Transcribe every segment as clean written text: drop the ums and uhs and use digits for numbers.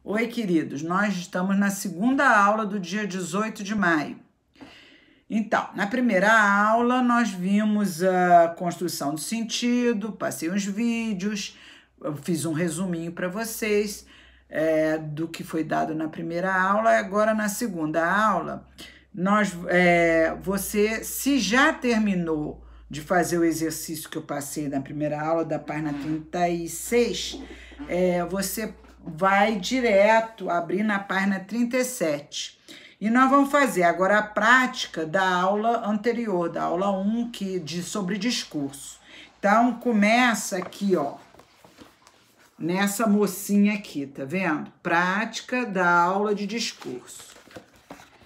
Oi, queridos, nós estamos na segunda aula do dia 18 de maio. Então, na primeira aula, nós vimos a construção do sentido, passei uns vídeos, eu fiz um resuminho para vocês do que foi dado na primeira aula. Agora, na segunda aula, você, se já terminou de fazer o exercício que eu passei na primeira aula, da página 36, você vai direto abrir na página 37. E nós vamos fazer agora a prática da aula anterior, da aula 1, sobre discurso. Então, começa aqui, ó, nessa mocinha aqui, tá vendo? Prática da aula de discurso.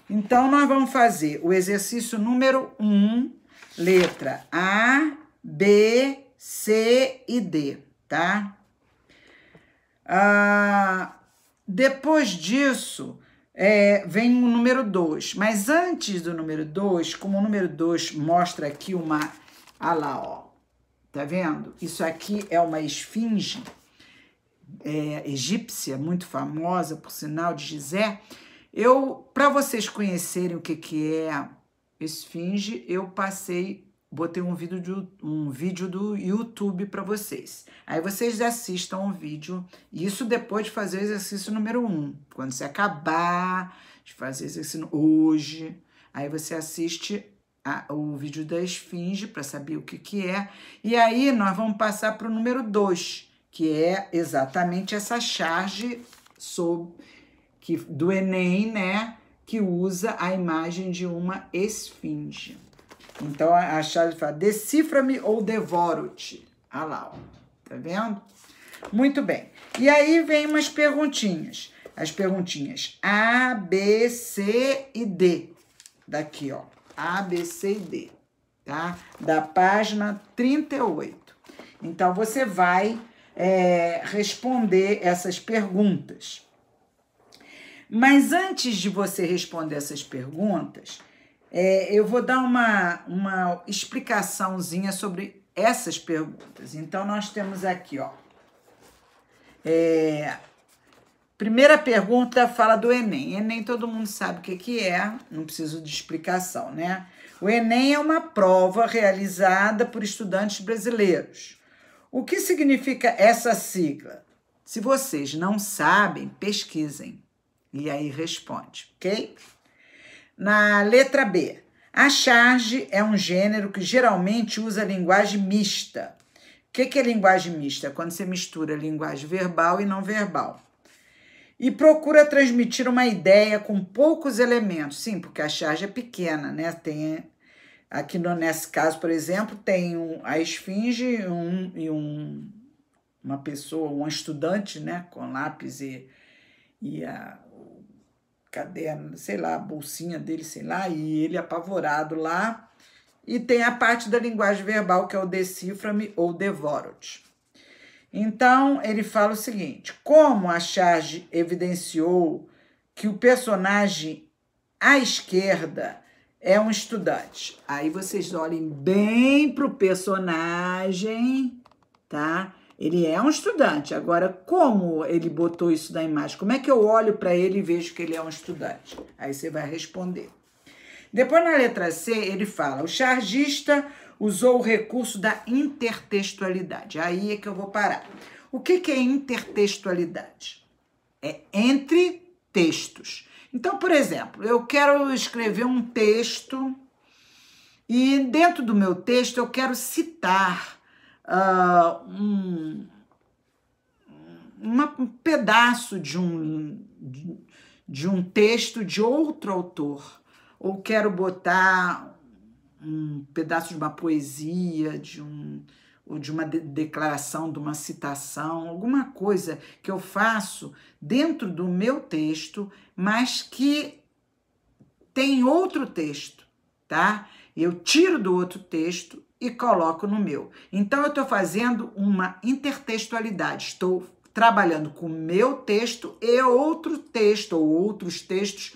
Então, nós vamos fazer o exercício número 1, letra A, B, C e D, tá? Depois disso, vem o número 2. Mas antes do número 2, como o número 2 mostra aqui uma... Ah lá, ó. Tá vendo? Isso aqui é uma esfinge egípcia, muito famosa, por sinal, de Gizé. Para vocês conhecerem o que é esfinge, eu botei um vídeo do YouTube para vocês. Aí vocês assistam o vídeo, isso depois de fazer o exercício número 1. Quando você acabar de fazer o exercício hoje, aí você assiste o vídeo da esfinge para saber o que é. E aí nós vamos passar para o número 2, que é exatamente essa charge do Enem, né? Que usa a imagem de uma esfinge. Então, a charge fala, decifra-me ou devoro-te. Ah lá, ó. Tá vendo? Muito bem. E aí vem umas perguntinhas. As perguntinhas A, B, C e D. Daqui, ó. A, B, C e D. Tá? Da página 38. Então, você vai responder essas perguntas. Mas antes de você responder essas perguntas... eu vou dar uma explicaçãozinha sobre essas perguntas. Então, nós temos aqui, ó. Primeira pergunta fala do Enem. Enem todo mundo sabe o que é, não preciso de explicação, né? O Enem é uma prova realizada por estudantes brasileiros. O que significa essa sigla? Se vocês não sabem, pesquisem. E aí responde, ok? Na letra B, a charge é um gênero que geralmente usa linguagem mista. O que é linguagem mista? Quando você mistura linguagem verbal e não verbal. E procura transmitir uma ideia com poucos elementos. Sim, porque a charge é pequena, né? Tem, aqui nesse caso, por exemplo, tem a esfinge uma pessoa, um estudante, né? Com lápis e a caderno, sei lá, a bolsinha dele, sei lá, e ele apavorado lá. E tem a parte da linguagem verbal, que é o decifra-me ou devoro-te. Então, ele fala o seguinte, como a charge evidenciou que o personagem à esquerda é um estudante. Aí vocês olhem bem para o personagem, tá? Ele é um estudante. Agora, como ele botou isso na imagem? Como é que eu olho para ele e vejo que ele é um estudante? Aí você vai responder. Depois, na letra C, ele fala, o chargista usou o recurso da intertextualidade. Aí é que eu vou parar. O que é intertextualidade? É entre textos. Então, por exemplo, eu quero escrever um texto e dentro do meu texto eu quero citar um pedaço de um texto de outro autor, ou quero botar um pedaço de uma poesia, ou de uma declaração, de uma citação, alguma coisa que eu faço dentro do meu texto, mas que tem outro texto, tá? Eu tiro do outro texto e coloco no meu. Então, eu estou fazendo uma intertextualidade. Estou trabalhando com o meu texto e outro texto, ou outros textos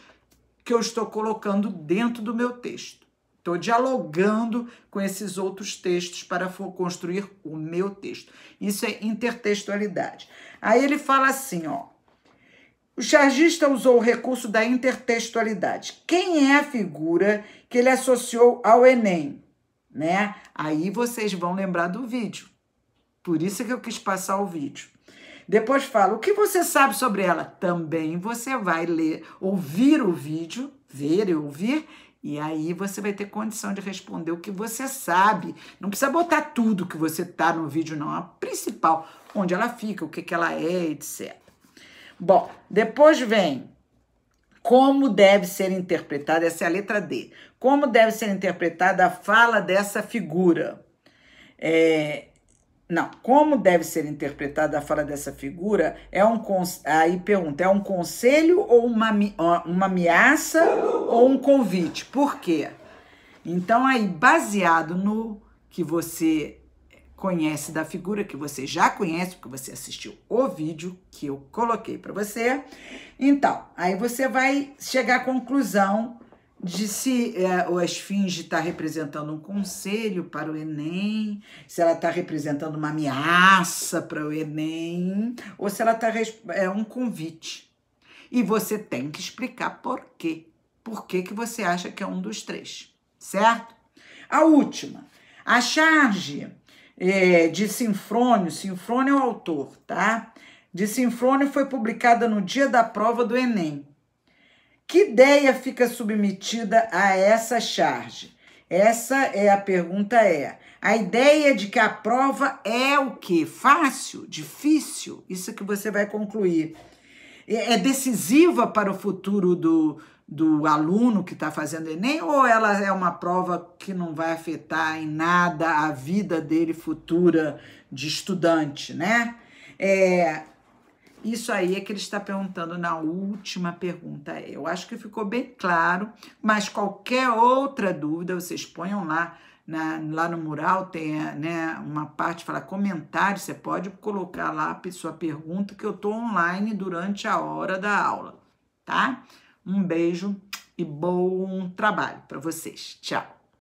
que eu estou colocando dentro do meu texto. Estou dialogando com esses outros textos para construir o meu texto. Isso é intertextualidade. Aí ele fala assim, ó. O chargista usou o recurso da intertextualidade. Quem é a figura que ele associou ao Enem? Né? Aí vocês vão lembrar do vídeo. Por isso que eu quis passar o vídeo. Depois fala, o que você sabe sobre ela? Também você vai ler, ouvir o vídeo, ver e ouvir, e aí você vai ter condição de responder o que você sabe. Não precisa botar tudo que você tá no vídeo, não. A principal, onde ela fica, o que ela é, etc. Bom, depois vem como deve ser interpretada, essa é a letra D. Como deve ser interpretada a fala dessa figura? Não, como deve ser interpretada a fala dessa figura? Aí pergunta, é um conselho ou uma ameaça ou um convite? Por quê? Então, aí, baseado no que você conhece da figura, que você já conhece, porque você assistiu o vídeo que eu coloquei para você, então, aí você vai chegar à conclusão de se a esfinge está representando um conselho para o Enem, se ela está representando uma ameaça para o Enem, ou se ela está um convite. E você tem que explicar por quê. Por que você acha que é um dos três, certo? A última, a charge de Sinfrônio é o autor, tá? De Sinfrônio foi publicada no dia da prova do Enem. Que ideia fica submetida a essa charge? Essa é a pergunta, a ideia de que a prova é o quê? Fácil? Difícil? Isso que você vai concluir. É decisiva para o futuro do aluno que está fazendo Enem, ou ela é uma prova que não vai afetar em nada a vida dele futura de estudante, né? Isso aí é que ele está perguntando na última pergunta. Eu acho que ficou bem claro, mas qualquer outra dúvida, vocês ponham lá no mural, tem uma parte que fala comentário, você pode colocar lá a sua pergunta, que eu estou online durante a hora da aula, tá? Um beijo e bom trabalho para vocês. Tchau!